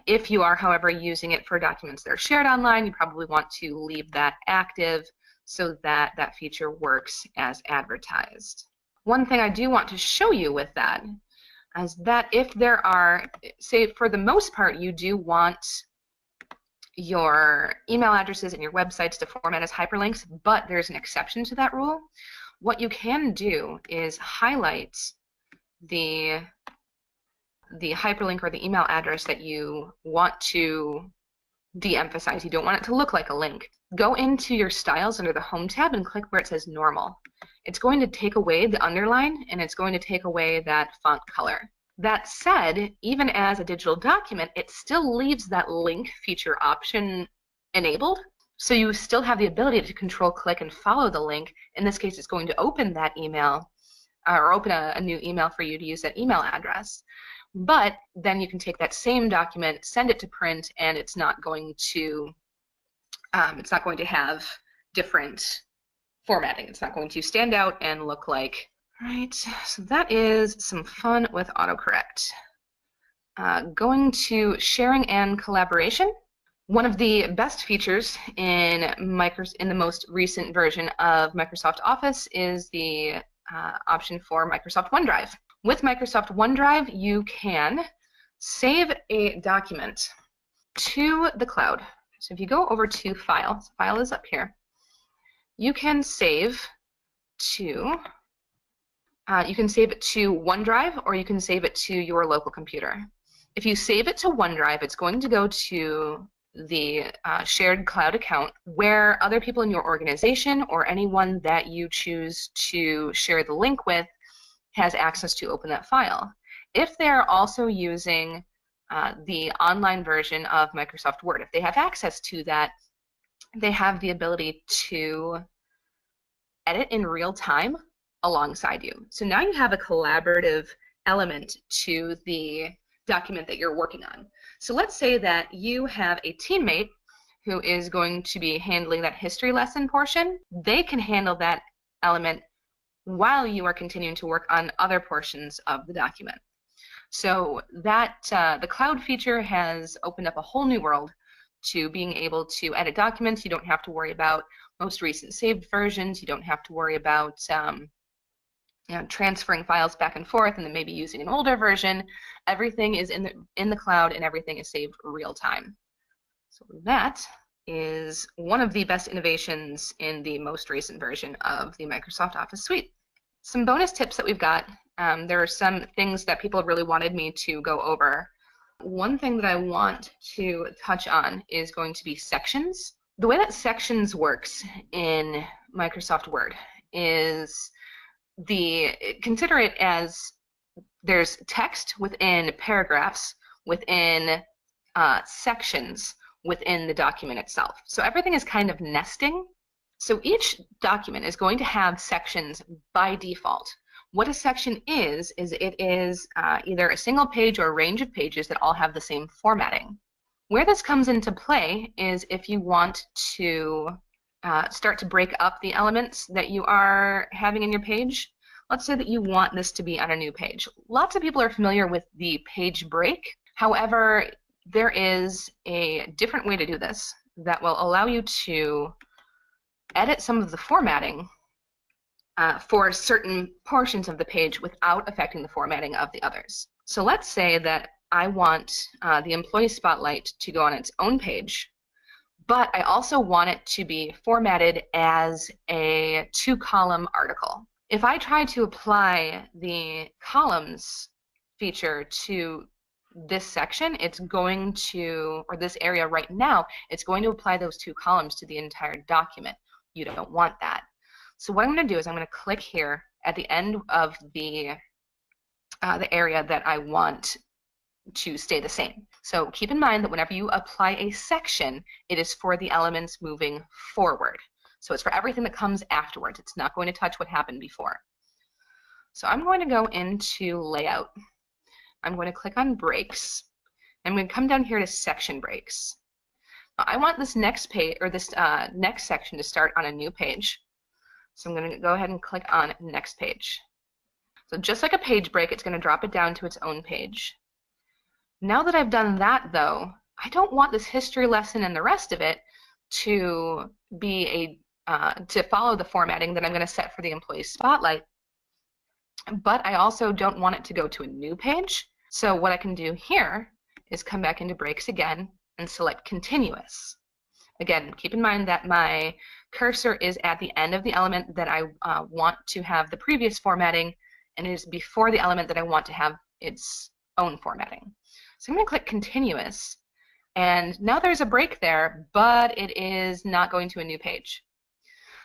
If you are, however, using it for documents that are shared online, you probably want to leave that active so that that feature works as advertised. One thing I do want to show you with that is that if there are, say for the most part, you do want your email addresses and your websites to format as hyperlinks, but there's an exception to that rule, what you can do is highlight the hyperlink or the email address that you want to de-emphasize. You don't want it to look like a link. Go into your styles under the Home tab and click where it says normal. It's going to take away the underline and it's going to take away that font color. That said, even as a digital document, it still leaves that link feature option enabled. So you still have the ability to control click and follow the link. In this case, it's going to open that email or open a new email for you to use that email address. But then you can take that same document, send it to print, and it's not going to have different formatting. It's not going to stand out and look like. All right, so that is some fun with autocorrect. Going to sharing and collaboration. One of the best features in the most recent version of Microsoft Office is the option for Microsoft OneDrive. With Microsoft OneDrive, you can save a document to the cloud. So if you go over to File, File is up here, you can save to OneDrive, or you can save it to your local computer. If you save it to OneDrive, it's going to go to the shared cloud account where other people in your organization or anyone that you choose to share the link with has access to open that file. If they're also using the online version of Microsoft Word, if they have access to that, they have the ability to edit in real time alongside you. So now you have a collaborative element to the document that you're working on. So let's say that you have a teammate who is going to be handling that history lesson portion. They can handle that element while you are continuing to work on other portions of the document. So that the cloud feature has opened up a whole new world to being able to edit documents. You don't have to worry about most recent saved versions. You don't have to worry about transferring files back and forth and then maybe using an older version. Everything is in the cloud and everything is saved real time. So that is one of the best innovations in the most recent version of the Microsoft Office suite. Some bonus tips that we've got. There are some things that people really wanted me to go over. One thing that I want to touch on is going to be sections. The way that sections works in Microsoft Word is consider it as there's text within paragraphs, within sections within the document itself. So everything is kind of nesting. So each document is going to have sections by default. What a section is it is either a single page or a range of pages that all have the same formatting. Where this comes into play is if you want to start to break up the elements that you are having in your page. Let's say that you want this to be on a new page. Lots of people are familiar with the page break. However, there is a different way to do this that will allow you to edit some of the formatting for certain portions of the page without affecting the formatting of the others. So let's say that I want the employee spotlight to go on its own page, but I also want it to be formatted as a 2-column article. If I try to apply the columns feature to this section, it's going to, or this area right now, it's going to apply those 2 columns to the entire document. You don't want that. So what I'm going to do is I'm going to click here at the end of the area that I want to stay the same. So keep in mind that whenever you apply a section, it is for the elements moving forward. So it's for everything that comes afterwards. It's not going to touch what happened before. So I'm going to go into Layout. I'm going to click on Breaks. I'm going to come down here to Section Breaks. I want this next page, or this next section, to start on a new page. So I'm going to go ahead and click on Next Page. So just like a page break, it's going to drop it down to its own page. Now that I've done that, though, I don't want this history lesson and the rest of it to be to follow the formatting that I'm going to set for the employee spotlight. But I also don't want it to go to a new page. So what I can do here is come back into Breaks again and select Continuous. Again, keep in mind that my cursor is at the end of the element that I want to have the previous formatting, and it is before the element that I want to have its own formatting. So I'm going to click Continuous, And now there's a break there, but it is not going to a new page.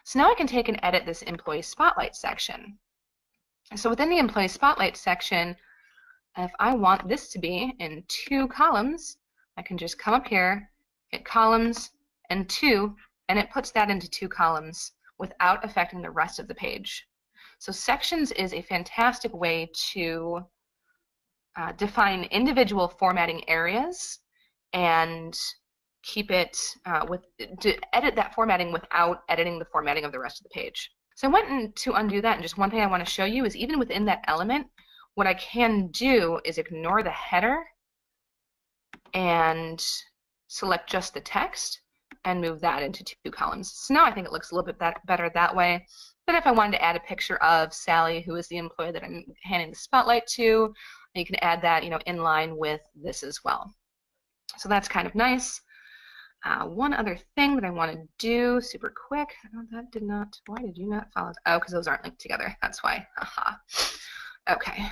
So now I can take and edit this Employee Spotlight section. So within the Employee Spotlight section, if I want this to be in 2 columns, I can just come up here, hit columns and 2, and it puts that into 2 columns without affecting the rest of the page. So sections is a fantastic way to define individual formatting areas and keep it to edit that formatting without editing the formatting of the rest of the page. So I went to undo that, and just one thing I want to show you is even within that element, what I can do is ignore the header and select just the text and move that into 2 columns. So now I think it looks a little bit better that way. But if I wanted to add a picture of Sally, who is the employee that I'm handing the spotlight to, you can add that, in line with this as well. So that's kind of nice. One other thing that I want to do super quick. Oh, that did not. Why did you not follow? Oh, because those aren't linked together. That's why. Aha. Okay.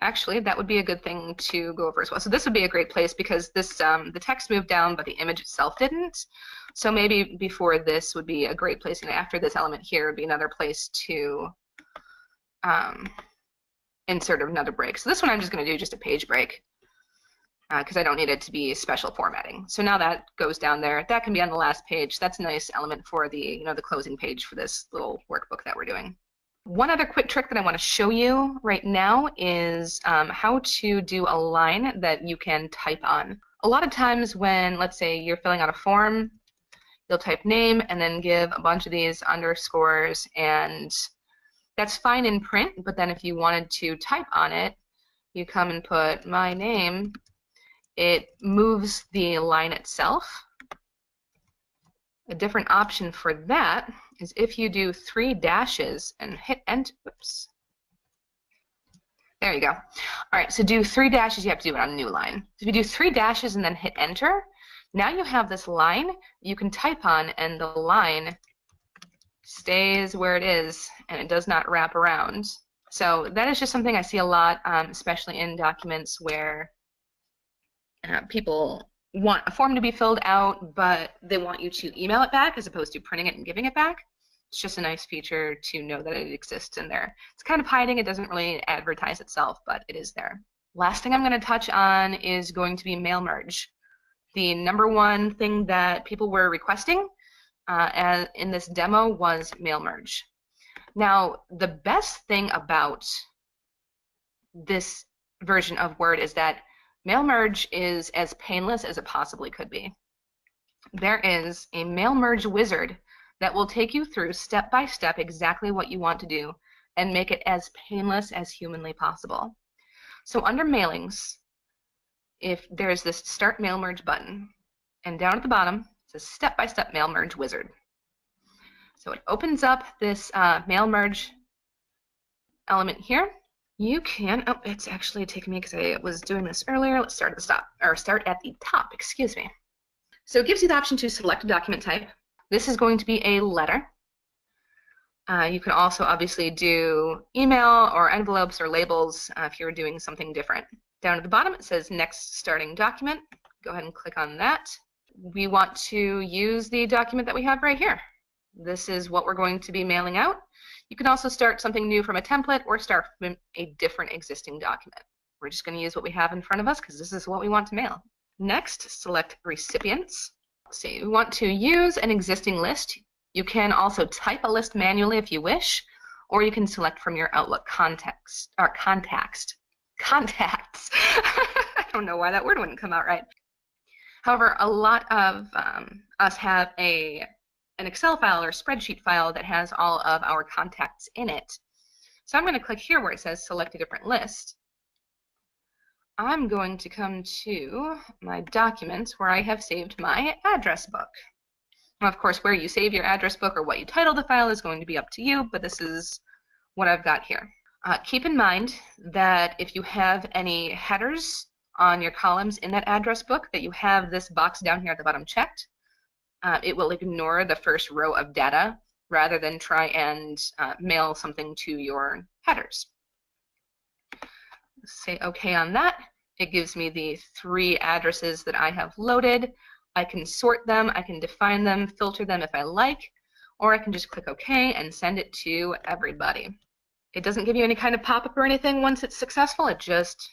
Actually, that would be a good thing to go over as well. So this would be a great place because this the text moved down, but the image itself didn't. So maybe before this would be a great place, and after this element here would be another place to insert another break. So this one I'm just going to do just a page break because I don't need it to be special formatting. So now that goes down there. That can be on the last page. That's a nice element for the the closing page for this little workbook that we're doing. One other quick trick that I want to show you right now is how to do a line that you can type on. A lot of times when, let's say, you're filling out a form, you'll type name and then give a bunch of these underscores, and that's fine in print, but then if you wanted to type on it, you come and put my name, it moves the line itself. A different option for that is if you do 3 dashes and hit enter. Whoops. There you go. All right, so do 3 dashes, you have to do it on a new line. So if you do 3 dashes and then hit enter, now you have this line you can type on, and the line stays where it is and it does not wrap around. So that is just something I see a lot, especially in documents where people want a form to be filled out, but they want you to email it back as opposed to printing it and giving it back. It's just a nice feature to know that it exists in there. It's kind of hiding. It doesn't really advertise itself, but it is there. Last thing I'm going to touch on is going to be mail merge. The #1 thing that people were requesting in this demo was mail merge. Now, the best thing about this version of Word is that mail merge is as painless as it possibly could be. There is a mail merge wizard that will take you through step by step exactly what you want to do and make it as painless as humanly possible. So under mailings, if there's this start mail merge button, and down at the bottom it says step-by-step mail merge wizard. So it opens up this mail merge element here. You can, oh, it's actually taking me because I was doing this earlier. Let's start at the top, excuse me. So it gives you the option to select a document type. This is going to be a letter. You can also obviously do email or envelopes or labels if you're doing something different. Down at the bottom it says next starting document. Go ahead and click on that. We want to use the document that we have right here. This is what we're going to be mailing out. You can also start something new from a template or start from a different existing document. We're just going to use what we have in front of us because this is what we want to mail. Next, select recipients. Say we want to use an existing list. You can also type a list manually if you wish, or you can select from your Outlook contacts. I don't know why that word wouldn't come out right. However, a lot of us have an Excel file or spreadsheet file that has all of our contacts in it. So I'm going to click here where it says select a different list. I'm going to come to my documents where I have saved my address book. Now, of course, where you save your address book or what you title the file is going to be up to you, but this is what I've got here. Keep in mind that if you have any headers on your columns in that address book, that you have this box down here at the bottom checked. It will ignore the first row of data rather than try and mail something to your headers. Say OK on that. It gives me the 3 addresses that I have loaded. I can sort them, I can define them, filter them if I like, or I can just click OK and send it to everybody. It doesn't give you any kind of pop-up or anything once it's successful. It just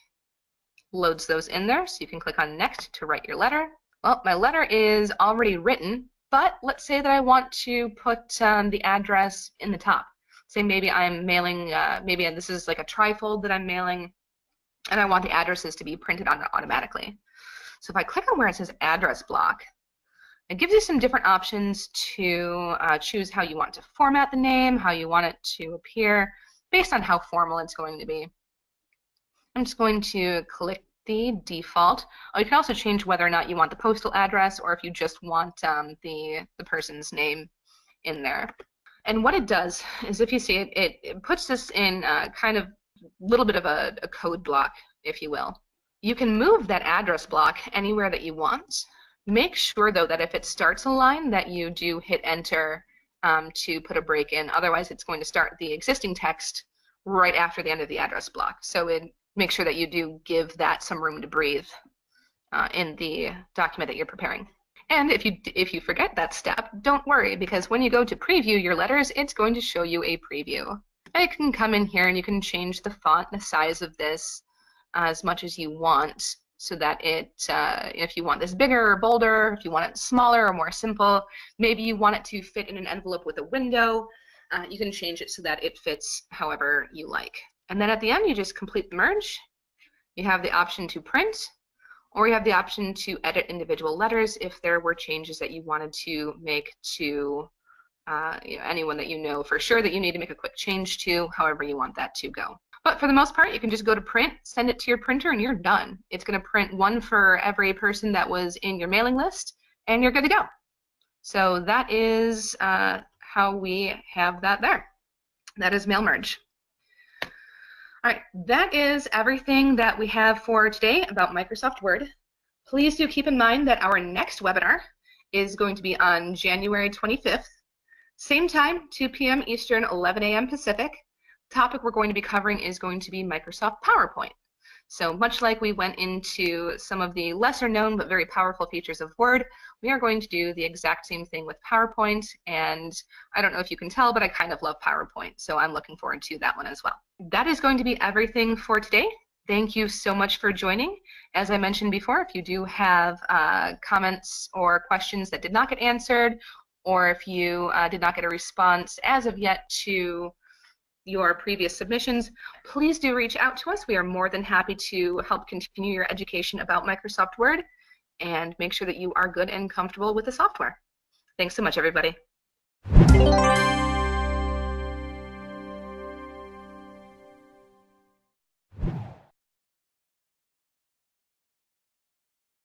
loads those in there. So you can click on Next to write your letter. Well, my letter is already written, but let's say that I want to put the address in the top. Say maybe I'm mailing, maybe this is like a trifold that I'm mailing, and I want the addresses to be printed on automatically. So if I click on where it says address block, it gives you some different options to choose how you want to format the name, how you want it to appear, based on how formal it's going to be. I'm just going to click the default. Oh, you can also change whether or not you want the postal address or if you just want the person's name in there. And what it does is, if you see it, it puts this in kind of a little bit of a code block, if you will. You can move that address block anywhere that you want. Make sure, though, that if it starts a line that you do hit enter to put a break in. Otherwise, it's going to start the existing text right after the end of the address block. So make sure that you do give that some room to breathe in the document that you're preparing. And if you forget that step, don't worry, because when you go to preview your letters, it's going to show you a preview. And you can come in here and you can change the font, the size of this as much as you want, so that if you want this bigger or bolder, if you want it smaller or more simple, maybe you want it to fit in an envelope with a window, you can change it so that it fits however you like. And then at the end, you just complete the merge. You have the option to print, or you have the option to edit individual letters if there were changes that you wanted to make to anyone that you know for sure that you need to make a quick change to, however you want that to go. But for the most part, you can just go to print, send it to your printer, and you're done. It's going to print one for every person that was in your mailing list, and you're good to go. So that is how we have that there. That is mail merge. All right, that is everything that we have for today about Microsoft Word. Please do keep in mind that our next webinar is going to be on January 25th, same time, 2 p.m. Eastern, 11 a.m. Pacific. The topic we're going to be covering is going to be Microsoft PowerPoint. So much like we went into some of the lesser known but very powerful features of Word, we are going to do the exact same thing with PowerPoint, and I don't know if you can tell, but I kind of love PowerPoint, so I'm looking forward to that one as well. That is going to be everything for today. Thank you so much for joining. As I mentioned before, if you do have comments or questions that did not get answered, or if you did not get a response as of yet to your previous submissions, please do reach out to us. We are more than happy to help continue your education about Microsoft Word and make sure that you are good and comfortable with the software. Thanks so much, everybody.